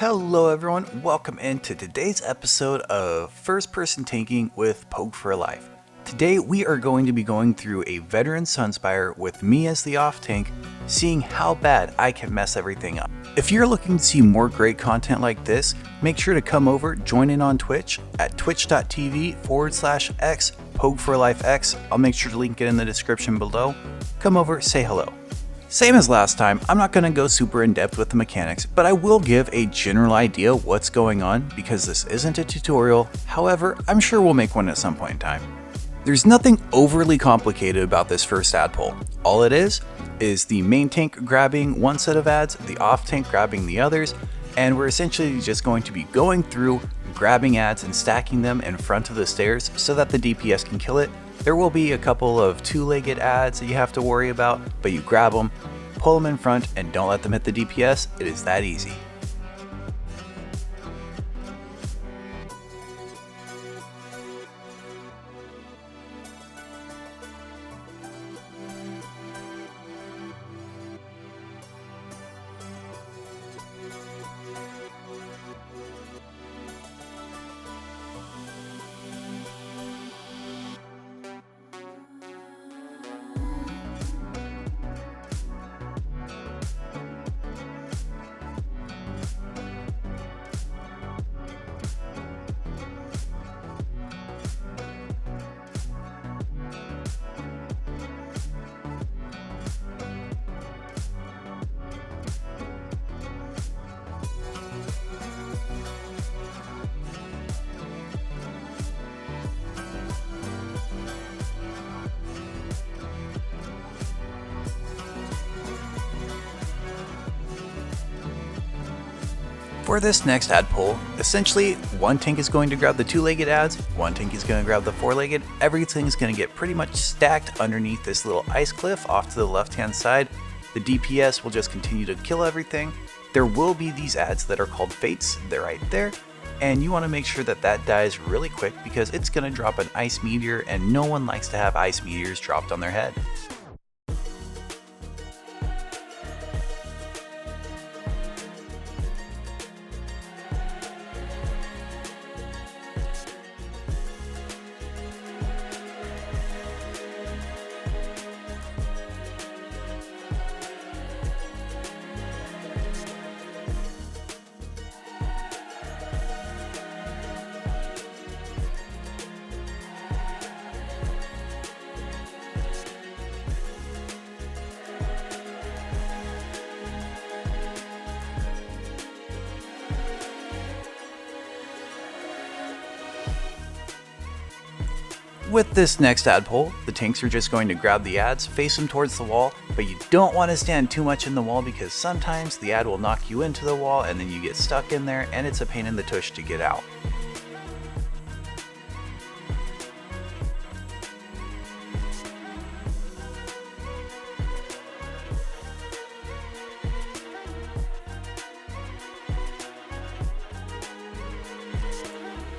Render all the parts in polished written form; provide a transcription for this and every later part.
Hello everyone, welcome into today's episode of First Person Tanking with Poke for Life. Today we are going to be going through a veteran Sunspire with me as the off tank, seeing how bad I can mess everything up. If you're looking to see more great content like this, make sure to come over, join in on Twitch at twitch.tv/x Poke for Life X. I'll make sure to link it in the description below. Come over, say hello. Same as last time, I'm not going to go super in depth with the mechanics, but I will give a general idea what's going on because this isn't a tutorial. However, I'm sure we'll make one at some point in time. There's nothing overly complicated about this first ad pull. All it is the main tank grabbing one set of ads, the off tank grabbing the others, and we're essentially just going to be going through, grabbing ads and stacking them in front of the stairs so that the DPS can kill it. There will be a couple of two-legged ads that you have to worry about, but you grab them, pull them in front, and don't let them hit the DPS. It is that easy. For this next ad pull, essentially one tank is going to grab the two-legged ads, one tank is going to grab the four-legged, everything's going to get pretty much stacked underneath this little ice cliff off to the left-hand side. The DPS will just continue to kill everything. There will be these ads that are called fates, they're right there, and you want to make sure that that dies really quick because it's going to drop an ice meteor and no one likes to have ice meteors dropped on their head. With this next ad pull, the tanks are just going to grab the ads, face them towards the wall, but you don't want to stand too much in the wall because sometimes the ad will knock you into the wall and then you get stuck in there and it's a pain in the tush to get out.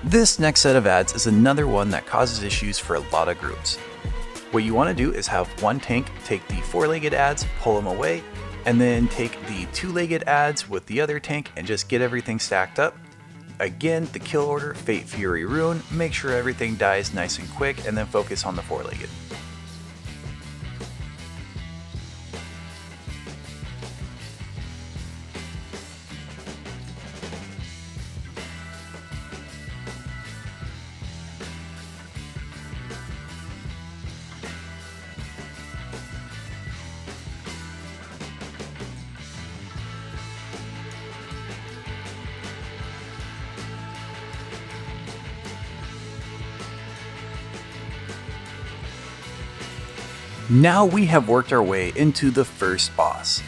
This next set of ads is another one that causes issues for a lot of groups. What you want to do is have one tank take the four-legged ads, pull them away, and then take the two-legged ads with the other tank and just get everything stacked up. Again, the kill order, Fate, Fury, Ruin, make sure everything dies nice and quick and then focus on the four-legged. Now we have worked our way into the first boss.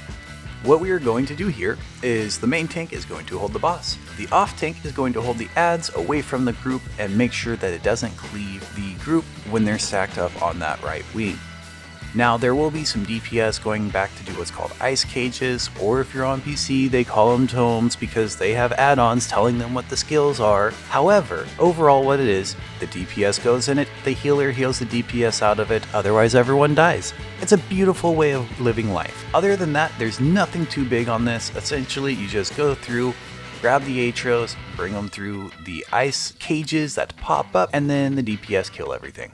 What we are going to do here is the main tank is going to hold the boss. The off tank is going to hold the ads away from the group and make sure that it doesn't cleave the group when they're stacked up on that right wing. Now there will be some DPS going back to do what's called ice cages, or if you're on PC they call them tomes because they have add-ons telling them what the skills are. However, overall what it is, the DPS goes in it, the healer heals the DPS out of it, otherwise everyone dies. It's a beautiful way of living life. Other than that, there's nothing too big on this. Essentially you just go through, grab the Atros, bring them through the ice cages that pop up, and then the DPS kill everything.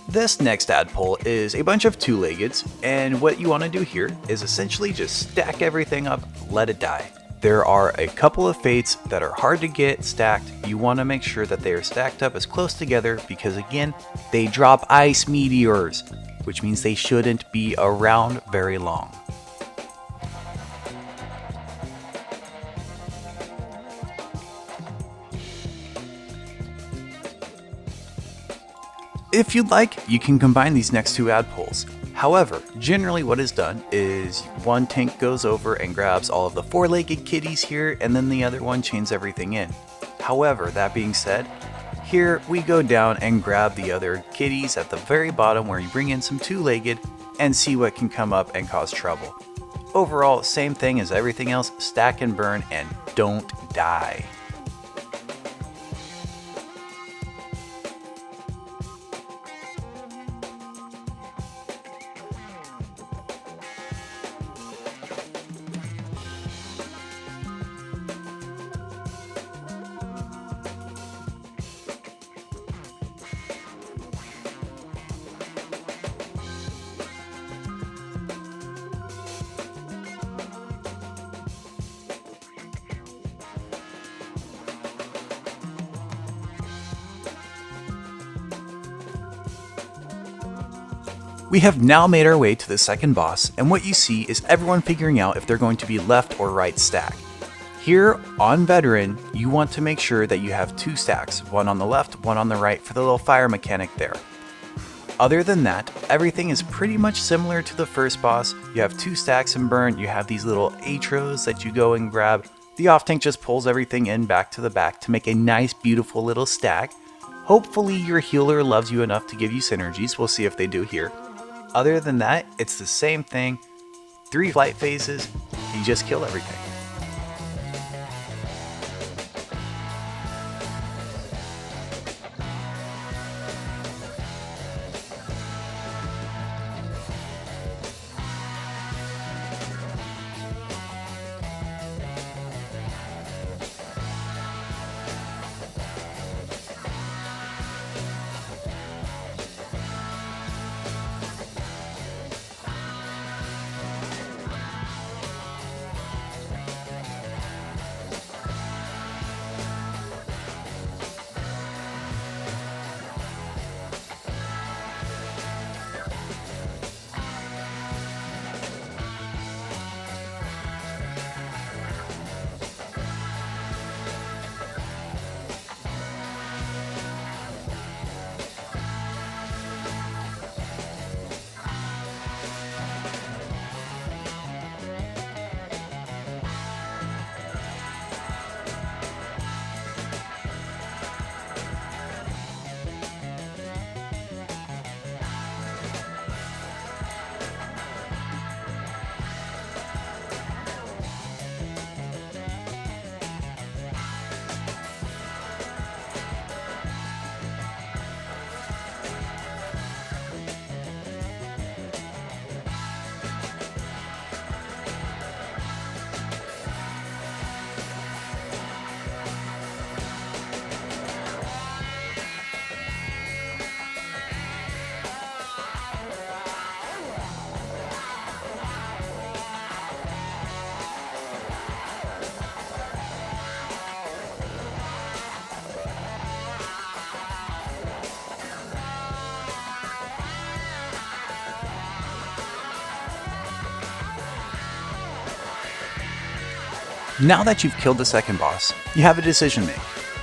This next ad pull is a bunch of two-leggeds, and what you want to do here is essentially just stack everything up, let it die. There are a couple of fates that are hard to get stacked. You want to make sure that they are stacked up as close together because again, they drop ice meteors, which means they shouldn't be around very long. If you'd like, you can combine these next two ad pulls. However, generally what is done is one tank goes over and grabs all of the four-legged kitties here, and then the other one chains everything in. However, that being said, here we go down and grab the other kitties at the very bottom where you bring in some two-legged and see what can come up and cause trouble. Overall, same thing as everything else, stack and burn and don't die. We have now made our way to the second boss, and what you see is everyone figuring out if they're going to be left or right stack. Here on Veteran, you want to make sure that you have two stacks, one on the left, one on the right for the little fire mechanic there. Other than that, everything is pretty much similar to the first boss. You have 2 stacks and burn, you have these little atros that you go and grab. The off tank just pulls everything in back to the back to make a nice beautiful little stack. Hopefully your healer loves you enough to give you synergies, we'll see if they do here. Other than that, it's the same thing, 3 flight phases, you just kill everything. Now that you've killed the second boss, you have a decision to make.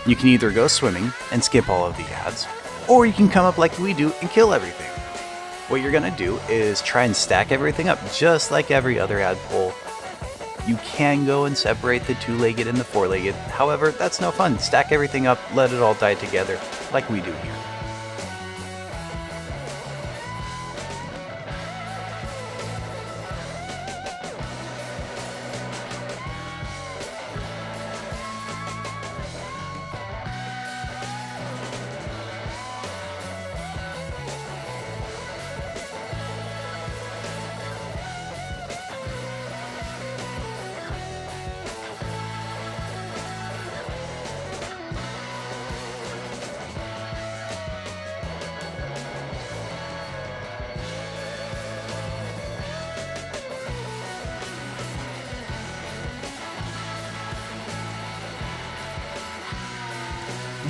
You can either go swimming and skip all of the ads, or you can come up like we do and kill everything. What you're gonna do is try and stack everything up just like every other ad pull. You can go and separate the 2-legged and the 4-legged, however, that's no fun. Stack everything up, let it all die together, like we do here.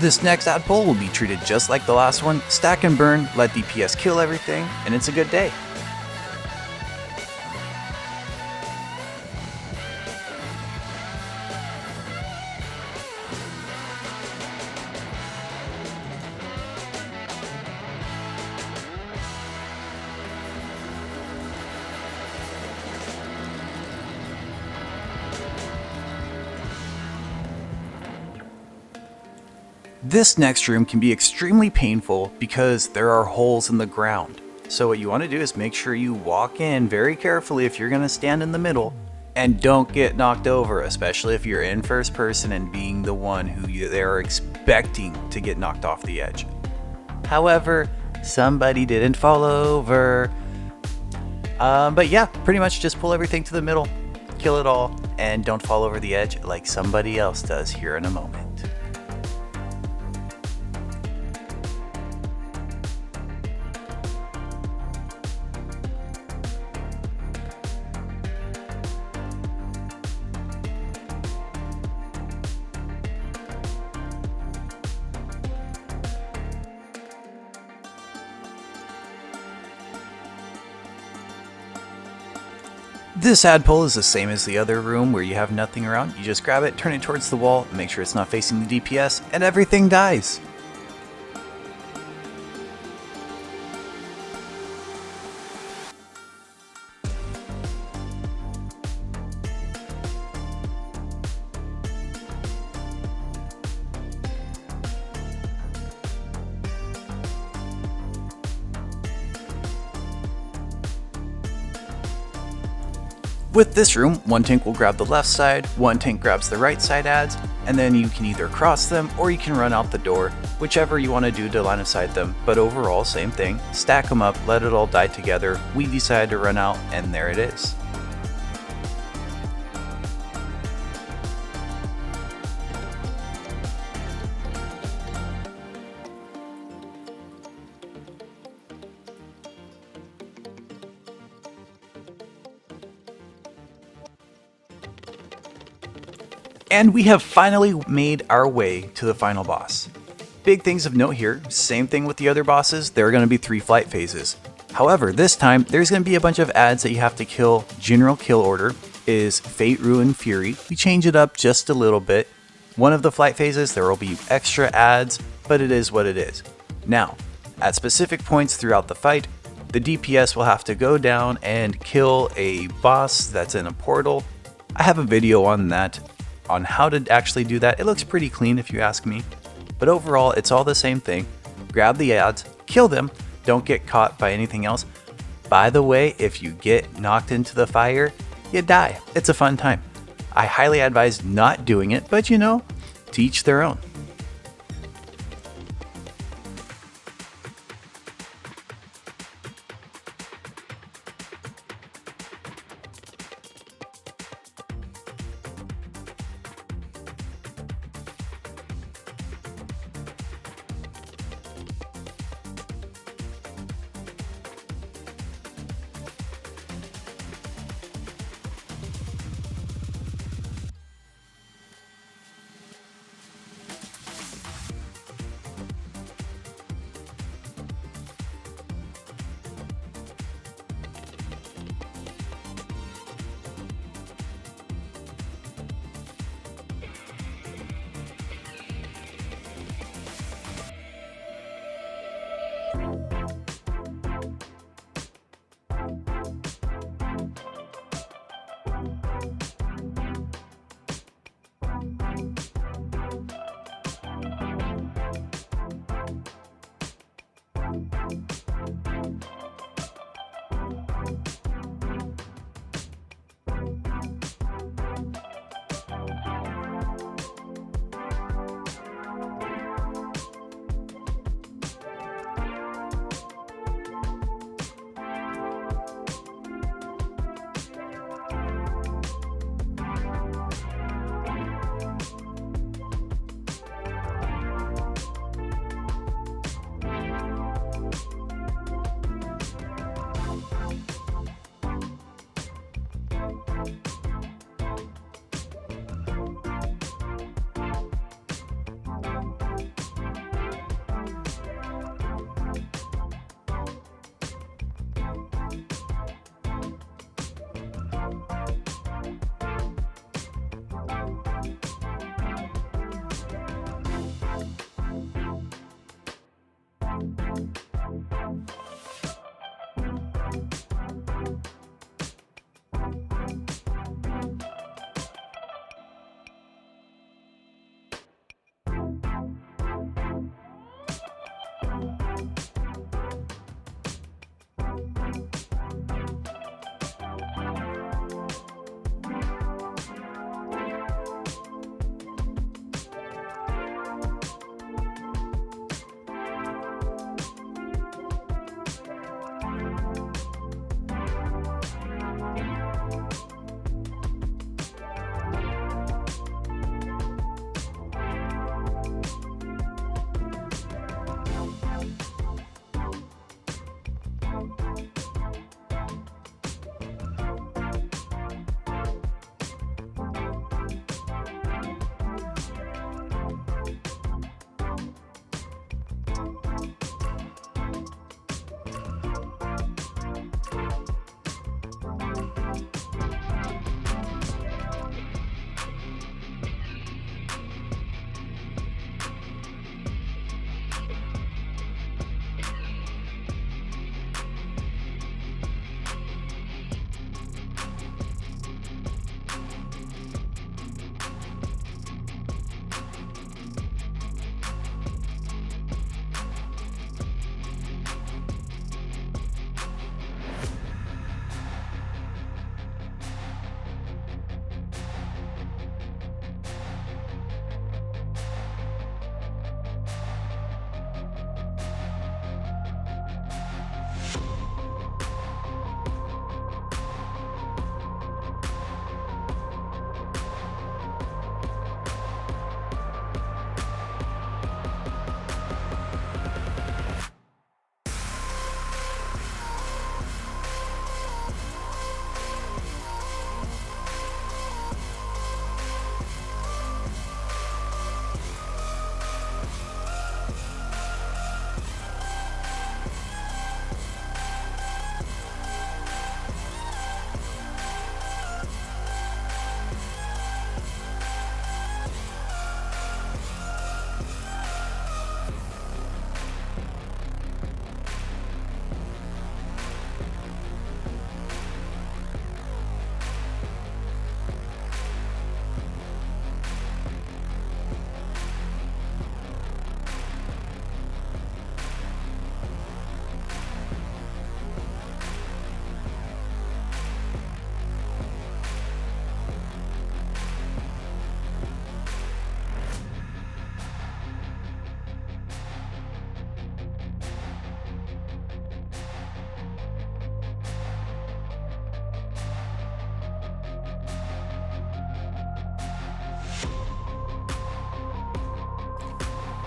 This next ad pull will be treated just like the last one, stack and burn, let DPS kill everything, and it's a good day. This next room can be extremely painful because there are holes in the ground. So what you want to do is make sure you walk in very carefully if you're going to stand in the middle and don't get knocked over, especially if you're in first person and being the one who they are expecting to get knocked off the edge. However, somebody didn't fall over. But yeah, pretty much just pull everything to the middle, kill it all, and don't fall over the edge like somebody else does here in a moment. This ad pull is the same as the other room where you have nothing around. You just grab it, turn it towards the wall, make sure it's not facing the DPS, and everything dies. With this room, one tank will grab the left side, one tank grabs the right side adds, and then you can either cross them or you can run out the door, whichever you want to do to line of sight them, but overall same thing, stack them up, let it all die together, we decide to run out, and there it is. And we have finally made our way to the final boss. Big things of note here, same thing with the other bosses, there are going to be 3 flight phases. However, this time there's going to be a bunch of adds that you have to kill. General kill order is Fate, Ruin, Fury. We change it up just a little bit. One of the flight phases there will be extra adds, but it is what it is. Now, at specific points throughout the fight, the DPS will have to go down and kill a boss that's in a portal. I have a video on that, on how to actually do that. It looks pretty clean if you ask me, but overall it's all the same thing. Grab the adds, kill them, don't get caught by anything else. By the way, if you get knocked into the fire, you die. It's a fun time. I highly advise not doing it, but you know, to each their own.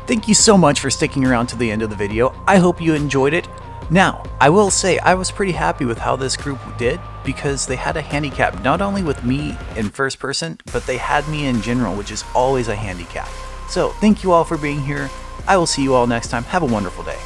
Thank you so much for sticking around to the end of the video. I hope you enjoyed it. Now, I will say I was pretty happy with how this group did because they had a handicap not only with me in first person, but they had me in general, which is always a handicap. So thank you all for being here. I will see you all next time. Have a wonderful day.